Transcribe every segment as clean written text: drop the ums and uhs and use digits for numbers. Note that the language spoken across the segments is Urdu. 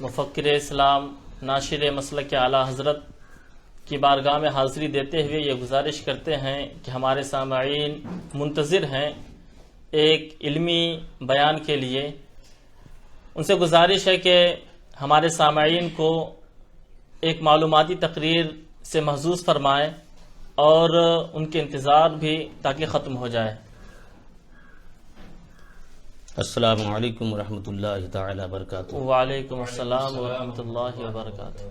مفکر اسلام ناشر مسلک اعلیٰ حضرت کی بارگاہ میں حاضری دیتے ہوئے یہ گزارش کرتے ہیں کہ ہمارے سامعین منتظر ہیں ایک علمی بیان کے لیے. ان سے گزارش ہے کہ ہمارے سامعین کو ایک معلوماتی تقریر سے محظوظ فرمائیں اور ان کے انتظار بھی تاکہ ختم ہو جائے. السلام علیکم ورحمۃ اللہ تعالی وبرکاتہ. وعلیکم السلام ورحمۃ اللہ وبرکاتہ.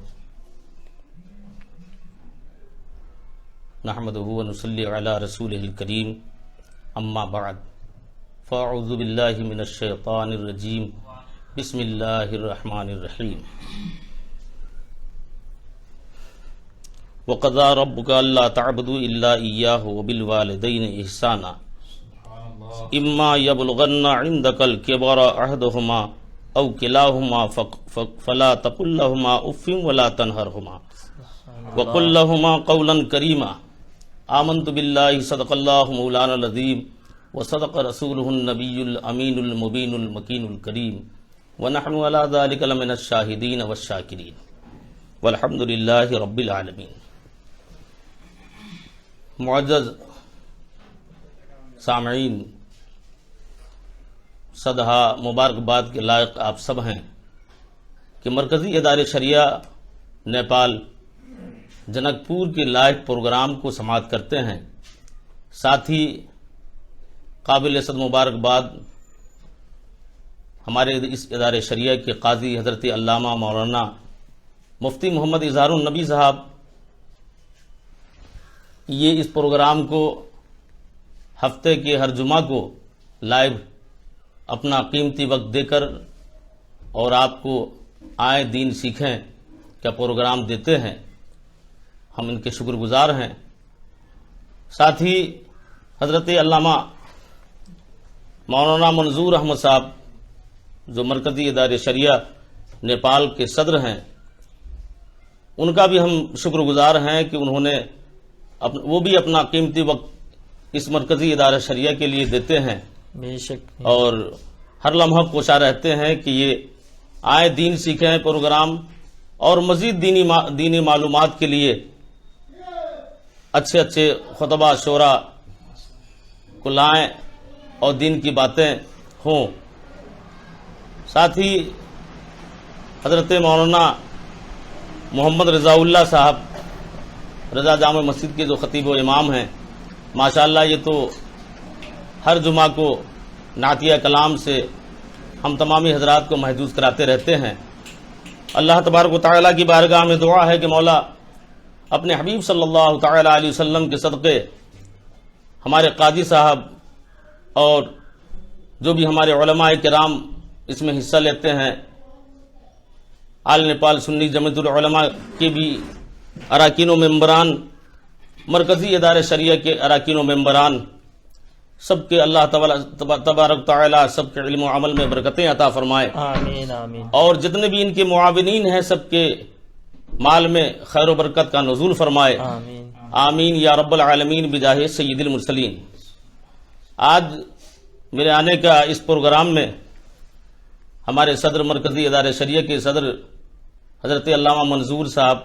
نحمدہ ونصلی علی رسولہ الکریم. اما بعد فاعوذ باللہ من الشیطان الرجیم. بسم اللہ الرحمن الرحیم. وقضى ربك الا تعبدوا الا اياه وبالوالدين احسانا اما يبلغن عندك الكبر احدهما او كلاهما فلا تقل لهما اف ولا تنهرهما وقل لهما قولا كريما. آمنت بالله صدق الله مولانا العظيم وصدق رسوله النبي الامين المبين المكين الكريم ونحن على ذلك لمن الشاهدين والشاكرين والحمد لله رب العالمين. معزز سامعین، صدہا مبارکباد کے لائق آپ سب ہیں کہ مرکزی ادارے شریعہ نیپال جنک پور کے لائیو پروگرام کو سماعت کرتے ہیں. ساتھ ہی قابل صد مبارکباد ہمارے اس ادارے شریعہ کے قاضی حضرت علامہ مولانا مفتی محمد اظہار النبی صاحب یہ اس پروگرام کو ہفتے کے ہر جمعہ کو لائیو اپنا قیمتی وقت دے کر اور آپ کو آئے دین سیکھیں کا پروگرام دیتے ہیں. ہم ان کے شکر گزار ہیں. ساتھ ہی حضرت علامہ مولانا منظور احمد صاحب جو مرکزی ادارے شریعہ نیپال کے صدر ہیں، ان کا بھی ہم شکر گزار ہیں کہ انہوں نے وہ بھی اپنا قیمتی وقت اس مرکزی ادارہ شریعہ کے لیے دیتے ہیں. بے شک. اور ہر لمحہ کوشاں رہتے ہیں کہ یہ آئے دین سیکھیں پروگرام اور مزید دینی معلومات کے لیے اچھے اچھے خطبہ شورا کو لائیں اور دین کی باتیں ہوں. ساتھ ہی حضرت مولانا محمد رضا اللہ صاحب رضا جامع مسجد کے جو خطیب و امام ہیں، ماشاءاللہ یہ تو ہر جمعہ کو نعتیہ کلام سے ہم تمامی حضرات کو محظوظ کراتے رہتے ہیں. اللہ تبارک و تعالیٰ کی بارگاہ میں دعا ہے کہ مولا اپنے حبیب صلی اللہ تعالیٰ علیہ وسلم کے صدقے ہمارے قاضی صاحب اور جو بھی ہمارے علماء کرام اس میں حصہ لیتے ہیں، آل نیپال سنی جمعیت العلماء کے بھی اراکین و ممبران، مرکزی ادارے شریعہ کے اراکین و ممبران، سب کے اللہ تبارک تعالیٰ سب کے علم و عمل میں برکتیں عطا فرمائے. آمین آمین. اور جتنے بھی ان کے معاونین ہیں سب کے مال میں خیر و برکت کا نزول فرمائے. آمین آمین یا رب العالمین بجاہ سید المرسلین. آج میرے آنے کا اس پروگرام میں ہمارے صدر مرکزی ادارے شریعہ کے صدر حضرت علامہ منظور صاحب،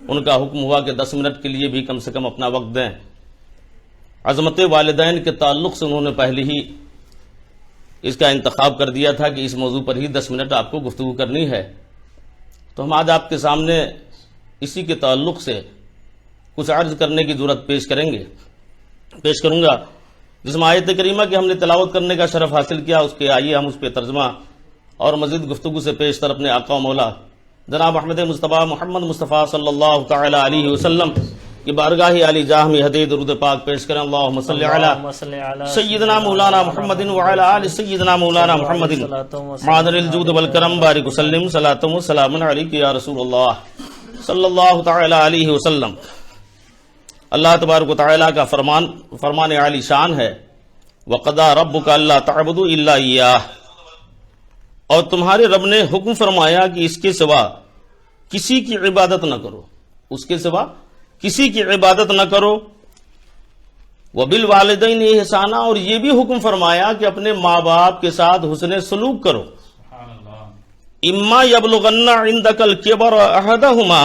ان کا حکم ہوا کہ 10 منٹ کے لیے بھی کم سے کم اپنا وقت دیں. عظمت والدین کے تعلق سے انہوں نے پہلے ہی اس کا انتخاب کر دیا تھا کہ اس موضوع پر ہی 10 منٹ آپ کو گفتگو کرنی ہے. تو ہم آج آپ کے سامنے اسی کے تعلق سے کچھ عرض کرنے کی ضرورت پیش کروں گا. جس میں آیت کریمہ کی ہم نے تلاوت کرنے کا شرف حاصل کیا، اس کے آئیے ہم اس پہ ترجمہ اور مزید گفتگو سے پیشتر اپنے آقا و مولا جناب احمد مصطفیٰ محمد مصطفیٰ صلی اللہ تعالی علیہ وسلم کی بارگاہ علی جاہ میں ہدیہ درود پاک پیش کریں. اللہم صلی علی سیدنا مولانا محمد وعلی آل سیدنا مولانا محمد معدن الجود والکرم بارک وسلم صلاۃ و سلام علیک یا رسول اللہ صلی اللہ تعالی علیہ وسلم. اللہ تبارک و تعالیٰ کا فرمان عالی شان ہے، وَقَضَىٰ رَبُّكَ أَلَّا تَعْبُدُوا إِلَّا إِيَّاهُ، اور تمہارے رب نے حکم فرمایا کہ اس کے سوا کسی کی عبادت نہ کرو، اس کے سوا کسی کی عبادت نہ کرو. وَبِالْوَالِدَيْنِ إِحْسَانًا، اور یہ بھی حکم فرمایا کہ اپنے ماں باپ کے ساتھ حسن سلوک کرو. اما یبلغن عندک الکبر احدہما،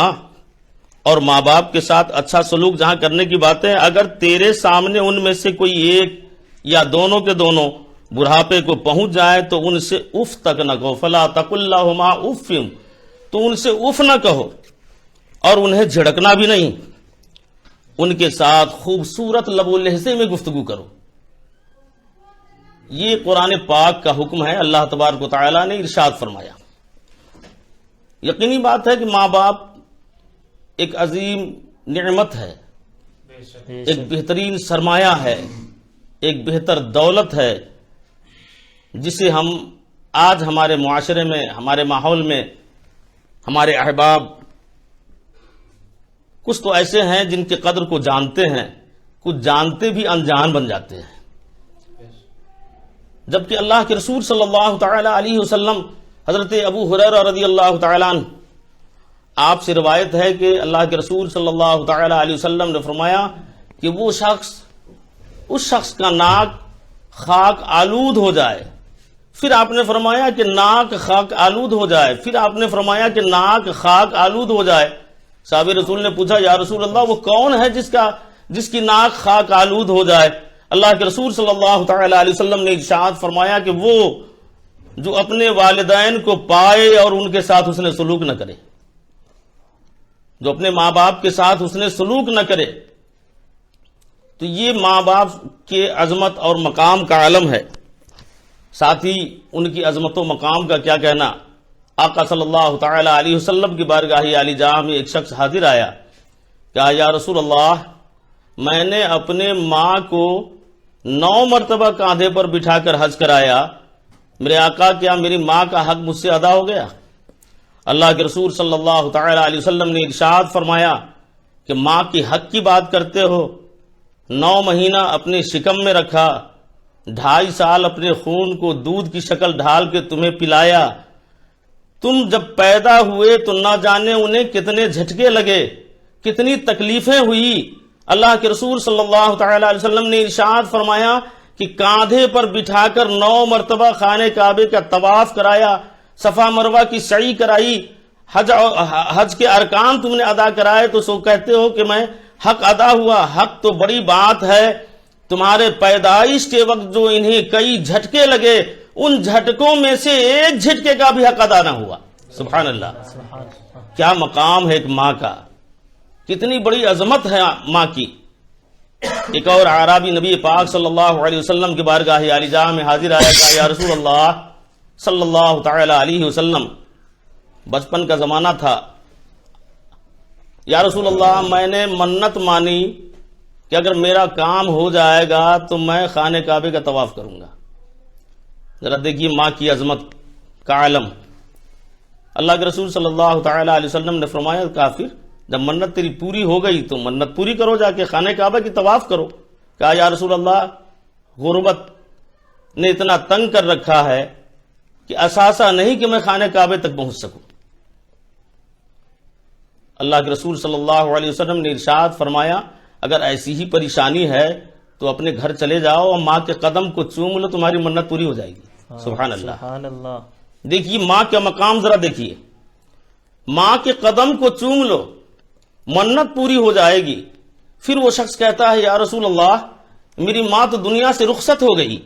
اور ماں باپ کے ساتھ اچھا سلوک جہاں کرنے کی باتیں، اگر تیرے سامنے ان میں سے کوئی ایک یا دونوں کے دونوں بڑھاپے کو پہنچ جائے تو ان سے اف تک نہ کہو، فلا تقل لہما اف، تو ان سے اف نہ کہو اور انہیں جھڑکنا بھی نہیں، ان کے ساتھ خوبصورت لب و لہجے میں گفتگو کرو۔ یہ قرآن پاک کا حکم ہے، اللہ تبارک و تعالیٰ نے ارشاد فرمایا۔ یقینی بات ہے کہ ماں باپ ایک عظیم نعمت ہے، ایک بہترین سرمایہ ہے، ایک بہتر دولت ہے، جسے ہم آج ہمارے معاشرے میں، ہمارے ماحول میں، ہمارے احباب کچھ تو ایسے ہیں جن کے قدر کو جانتے ہیں، کچھ جانتے بھی انجان بن جاتے ہیں، جبکہ اللہ کے رسول صلی اللہ تعالی علیہ وسلم، حضرت ابو ہریرہ رضی اللہ تعالیٰ عنہ، آپ سے روایت ہے کہ اللہ کے رسول صلی اللہ تعالی علیہ وسلم نے فرمایا کہ وہ شخص، اس شخص کا ناک خاک آلود ہو جائے، پھر آپ نے فرمایا کہ ناک خاک آلود ہو جائے، پھر آپ نے فرمایا کہ ناک خاک آلود ہو جائے۔ صحابہ رسول نے پوچھا یا رسول اللہ وہ کون ہے جس کی ناک خاک آلود ہو جائے؟ اللہ کے رسول صلی اللہ تعالی علیہ وسلم نے ارشاد فرمایا کہ وہ جو اپنے والدین کو پائے اور ان کے ساتھ حسن سلوک نہ کرے، جو اپنے ماں باپ کے ساتھ حسن سلوک نہ کرے۔ تو یہ ماں باپ کے عظمت اور مقام کا علم ہے، ساتھ ہی ان کی عظمت و مقام کا کیا کہنا۔ آقا صلی اللہ تعالی علیہ وسلم کی بارگاہ عالی جاہ میں ایک شخص حاضر آیا، کہا یا رسول اللہ میں نے اپنے ماں کو 9 مرتبہ کاندھے پر بٹھا کر حج کرایا، میرے آقا کیا میری ماں کا حق مجھ سے ادا ہو گیا؟ اللہ کے رسول صلی اللہ تعالی علیہ وسلم نے ارشاد فرمایا کہ ماں کی حق کی بات کرتے ہو، 9 مہینہ اپنے شکم میں رکھا، 2.5 سال اپنے خون کو دودھ کی شکل ڈھال کے تمہیں پلایا، تم جب پیدا ہوئے تو نہ جانے انہیں کتنے جھٹکے لگے، کتنی تکلیفیں ہوئی۔ اللہ کے رسول صلی اللہ تعالی علیہ وسلم نے ارشاد فرمایا کہ کاندھے پر بٹھا کر 9 مرتبہ خانہ کعبے کا طواف کرایا، صفا مروہ کی سعی کرائی، حج کے ارکان تم نے ادا کرائے، تو سو کہتے ہو کہ میں حق ادا ہوا۔ حق تو بڑی بات ہے، تمہارے پیدائش کے وقت جو انہیں کئی جھٹکے لگے، ان جھٹکوں میں سے ایک جھٹکے کا بھی حق ادا نہ ہوا۔ سبحان اللہ، کیا مقام ہے ایک ماں کا، کتنی بڑی عظمت ہے ماں کی۔ ایک اور اعرابی نبی پاک صلی اللہ علیہ وسلم کے بارگاہ عالی جاہ میں حاضر آیا، کہا یا رسول اللہ صلی اللہ تعالی علیہ وسلم بچپن کا زمانہ تھا، یا رسول اللہ میں نے منت مانی کہ اگر میرا کام ہو جائے گا تو میں خانہ کعبے کا طواف کروں گا۔ ذرا دیکھیے ماں کی عظمت کا علم۔ اللہ کے رسول صلی اللہ تعالی علیہ وسلم نے فرمایا کافر، جب منت تیری پوری ہو گئی تو منت پوری کرو، جا کے خانہ کعبہ کی طواف کرو۔ کہا یا رسول اللہ غربت نے اتنا تنگ کر رکھا ہے کہ اثاثہ نہیں کہ میں خانہ کعبے تک پہنچ سکوں۔ اللہ کے رسول صلی اللہ علیہ وسلم نے ارشاد فرمایا اگر ایسی ہی پریشانی ہے تو اپنے گھر چلے جاؤ اور ماں کے قدم کو چوم لو، تمہاری منت پوری ہو جائے گی۔ سبحان اللہ، سبحان اللہ۔ دیکھیے ماں کا مقام ذرا دیکھیے، ماں کے قدم کو چوم لو، منت پوری ہو جائے گی۔ پھر وہ شخص کہتا ہے یا رسول اللہ میری ماں تو دنیا سے رخصت ہو گئی،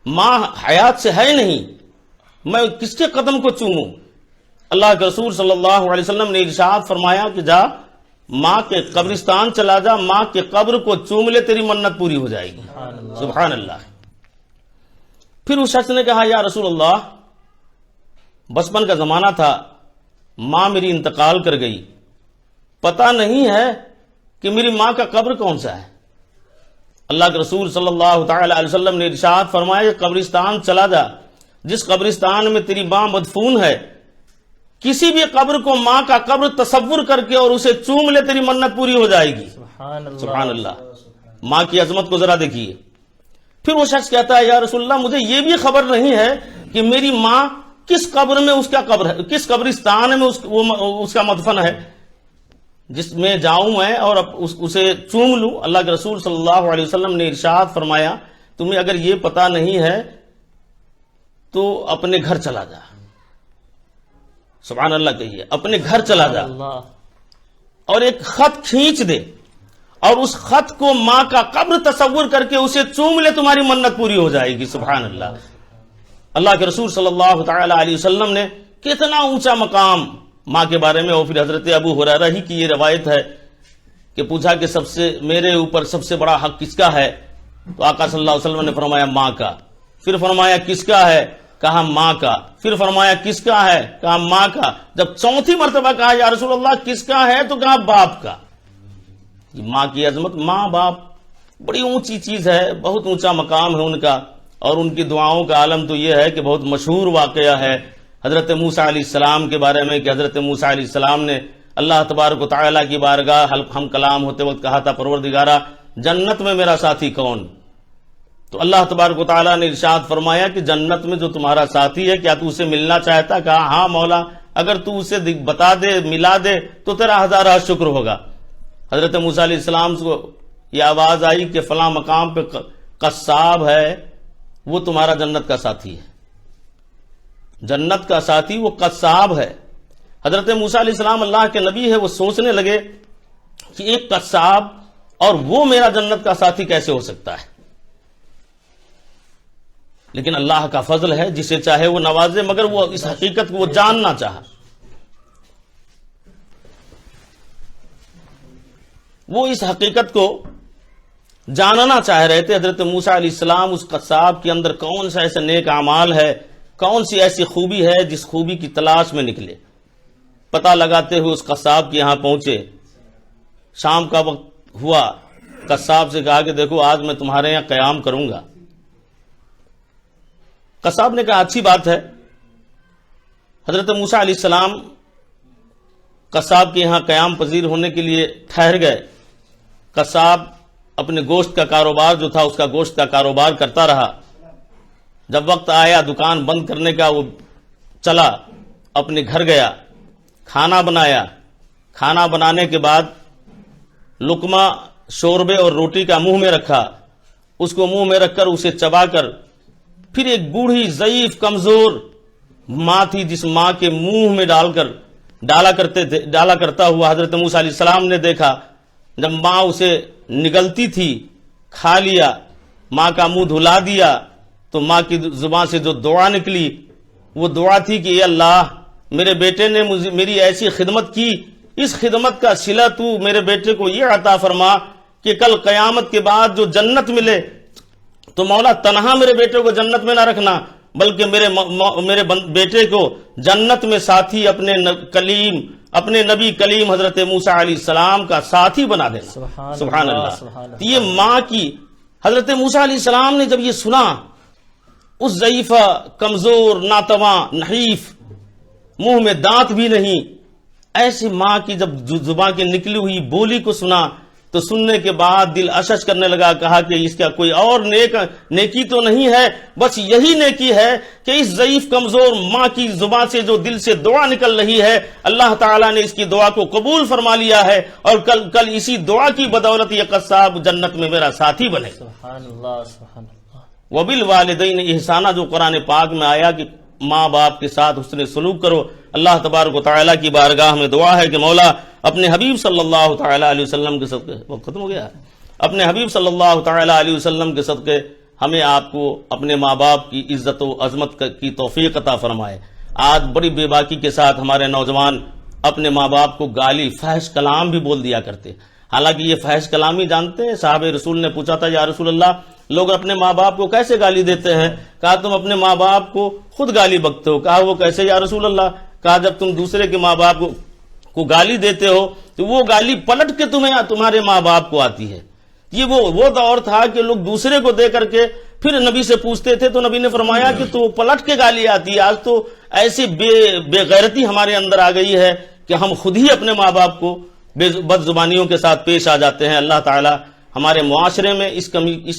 ماں حیات سے ہے نہیں، میں کس کے قدم کو چوموں؟ اللہ کے رسول صلی اللہ علیہ وسلم نے ارشاد فرمایا کہ جا ماں کے قبرستان چلا جا، ماں کے قبر کو چوم لے، تیری منت پوری ہو جائے گی۔ سبحان اللہ۔ پھر اس شخص نے کہا یا رسول اللہ بچپن کا زمانہ تھا، ماں میری انتقال کر گئی، پتہ نہیں ہے کہ میری ماں کا قبر کون سا ہے۔ اللہ کے رسول صلی اللہ تعالی علیہ وسلم نے ارشاد فرمایا کہ قبرستان چلا جا، جس قبرستان میں تیری ماں مدفون ہے، کسی بھی قبر کو ماں کا قبر تصور کر کے اور اسے چوم لے، تیری منت پوری ہو جائے گی۔ سبحان اللہ، ماں کی عظمت کو ذرا دیکھیے۔ پھر وہ شخص کہتا ہے یا رسول اللہ مجھے یہ بھی خبر نہیں ہے کہ میری ماں کس قبر میں اس کا قبر ہے، کس قبرستان میں اس کا مدفن ہے جس میں جاؤں میں اور اسے چوم لوں۔ اللہ کے رسول صلی اللہ علیہ وسلم نے ارشاد فرمایا تمہیں اگر یہ پتہ نہیں ہے تو اپنے گھر چلا جا، سبحان اللہ کہیے، اپنے گھر چلا جا اللہ اور ایک خط کھینچ دے اور اس خط کو ماں کا قبر تصور کر کے اسے چوم لے، تمہاری منت پوری ہو جائے گی. سبحان اللہ. اللہ کے رسول صلی اللہ تعالی علیہ وسلم نے کتنا اونچا مقام ماں کے بارے میں، اور پھر حضرت ابو ہریرہ ہی کی یہ روایت ہے کہ پوچھا کہ میرے اوپر سب سے بڑا حق کس کا ہے؟ تو آقا صلی اللہ علیہ وسلم نے فرمایا ماں کا. پھر فرمایا کس کا ہے؟ کہا ماں کا. پھر فرمایا کس کا ہے؟ کہا ماں کا. جب چوتھی مرتبہ کہا یا رسول اللہ کس کا ہے؟ تو کہا باپ کا. ماں کی عظمت، ماں باپ بڑی اونچی چیز ہے، بہت اونچا مقام ہے ان کا. اور ان کی دعاؤں کا عالم تو یہ ہے کہ بہت مشہور واقعہ ہے حضرت موسیٰ علیہ السلام کے بارے میں کہ حضرت موسیٰ علیہ السلام نے اللہ تبارک و تعالیٰ کی بارگاہ ہم کلام ہوتے وقت کہا تھا پروردگارہ جنت میں میرا ساتھی کون؟ تو اللہ تبارک و تعالیٰ نے ارشاد فرمایا کہ جنت میں جو تمہارا ساتھی ہے کیا تو اسے ملنا چاہتا؟ کہا ہاں مولا، اگر تو اسے بتا دے، ملا دے تو تیرا ہزارہ شکر ہوگا. حضرت موسیٰ علیہ السلام کو یہ آواز آئی کہ فلاں مقام پہ قصاب ہے، وہ تمہارا جنت کا ساتھی ہے. جنت کا ساتھی وہ قصاب ہے. حضرت موسیٰ علیہ السلام اللہ کے نبی ہے، وہ سوچنے لگے کہ ایک قصاب اور وہ میرا جنت کا ساتھی کیسے ہو سکتا ہے. لیکن اللہ کا فضل ہے، جسے چاہے وہ نوازے، مگر وہ اس حقیقت کو وہ جاننا چاہا. وہ اس حقیقت کو جاننا چاہ رہے تھے. حضرت موسیٰ علیہ السلام اس قصاب کے اندر کون سا ایسا نیک اعمال ہے، کون سی ایسی خوبی ہے جس خوبی کی تلاش میں نکلے. پتہ لگاتے ہوئے اس قصاب کے یہاں پہنچے. شام کا وقت ہوا. قصاب سے کہا کہ دیکھو آج میں تمہارے یہاں قیام کروں گا. قصاب نے کہا اچھی بات ہے. حضرت موسیٰ علیہ السلام قصاب کے یہاں قیام پذیر ہونے کے لیے ٹھہر گئے. قصاب اپنے گوشت کا کاروبار جو تھا اس کا گوشت کا کاروبار کرتا رہا. جب وقت آیا دکان بند کرنے کا وہ چلا، اپنے گھر گیا، کھانا بنایا. کھانا بنانے کے بعد لقمہ شوربے اور روٹی کا منہ میں رکھا. اس کو منہ میں رکھ کر اسے چبا کر پھر ایک بوڑھی ضعیف کمزور ماں تھی جس ماں کے منہ میں ڈالا کرتا ہوا حضرت موسیٰ علیہ السلام نے دیکھا. جب ماں اسے نگلتی تھی، کھا لیا، ماں کا منہ دھلا دیا، تو ماں کی زبان سے جو دعا نکلی وہ دعا تھی کہ اے اللہ، میرے بیٹے نے میری ایسی خدمت کی، اس خدمت کا صلہ تو میرے بیٹے کو یہ عطا فرما کہ کل قیامت کے بعد جو جنت ملے تو مولا تنہا میرے بیٹے کو جنت میں نہ رکھنا، بلکہ میرے بیٹے کو جنت میں ساتھی اپنے نبی کلیم حضرت موسیٰ علیہ السلام کا ساتھی بنا دینا. سبحان اللہ. یہ ماں کی. حضرت موسیٰ علیہ السلام نے جب یہ سنا، اس ضعیفہ، کمزور، ناتواں، نحیف، منہ میں دانت بھی نہیں، ایسی ماں کی جب زبان کی نکلی ہوئی بولی کو سنا تو سننے کے بعد دل اشش کرنے لگا. کہا کہ اس کا کوئی اور نیکی تو نہیں ہے، بس یہی نیکی ہے کہ اس ضعیف کمزور ماں کی زبان سے جو دل سے دعا نکل رہی ہے، اللہ تعالیٰ نے اس کی دعا کو قبول فرما لیا ہے، اور کل اسی دعا کی بدولت یہ قصاب جنت میں میرا ساتھی بنے. سبحان اللہ سبحان اللہ. وبالوالدین احسانہ جو قرآن پاک میں آیا کہ ماں باپ کے ساتھ حسن سلوک کرو. اللہ تبارک و تعالیٰ کی بارگاہ میں دعا ہے کہ مولا اپنے حبیب صلی اللہ تعالیٰ علیہ وسلم کے صدقے، وہ ختم ہو گیا، اپنے حبیب صلی اللہ تعالیٰ علیہ وسلم کے صدقے ہمیں آپ کو اپنے ماں باپ کی عزت و عظمت کی توفیق عطا فرمائے. آج بڑی بے باکی کے ساتھ ہمارے نوجوان اپنے ماں باپ کو گالی، فحش کلام بھی بول دیا کرتے. حالانکہ یہ فحش کلام ہی جانتے ہیں. صحابہ رسول نے پوچھا تھا یا رسول اللہ لوگ اپنے ماں باپ کو کیسے گالی دیتے ہیں؟ کہا تم اپنے ماں باپ کو خود گالی بکتے ہو. کہا وہ کیسے یا رسول اللہ؟ کہا جب تم دوسرے کے ماں باپ کو گالی دیتے ہو تو وہ گالی پلٹ کے تمہارے ماں باپ کو آتی ہے. یہ وہ دور تھا کہ لوگ دوسرے کو دے کر کے پھر نبی سے پوچھتے تھے، تو نبی نے فرمایا کہ تو پلٹ کے گالی آتی ہے. آج تو ایسی بے غیرتی ہمارے اندر آ گئی ہے کہ ہم خود ہی اپنے ماں باپ کو بد زبانیوں کے ساتھ پیش آ جاتے ہیں. اللہ تعالی ہمارے معاشرے میں اس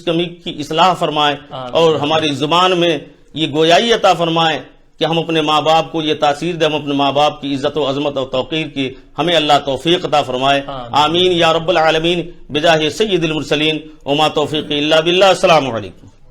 کمی کی اصلاح فرمائے اور ہماری زبان میں یہ گویائی عطا فرمائے کہ ہم اپنے ماں باپ کو یہ تاثیر دیں، ہم اپنے ماں باپ کی عزت و عظمت اور توقیر کی ہمیں اللہ توفیق عطا فرمائے. آمین یا رب العالمین بجاہ سید المرسلین وما توفیق الا باللہ. السلام علیکم.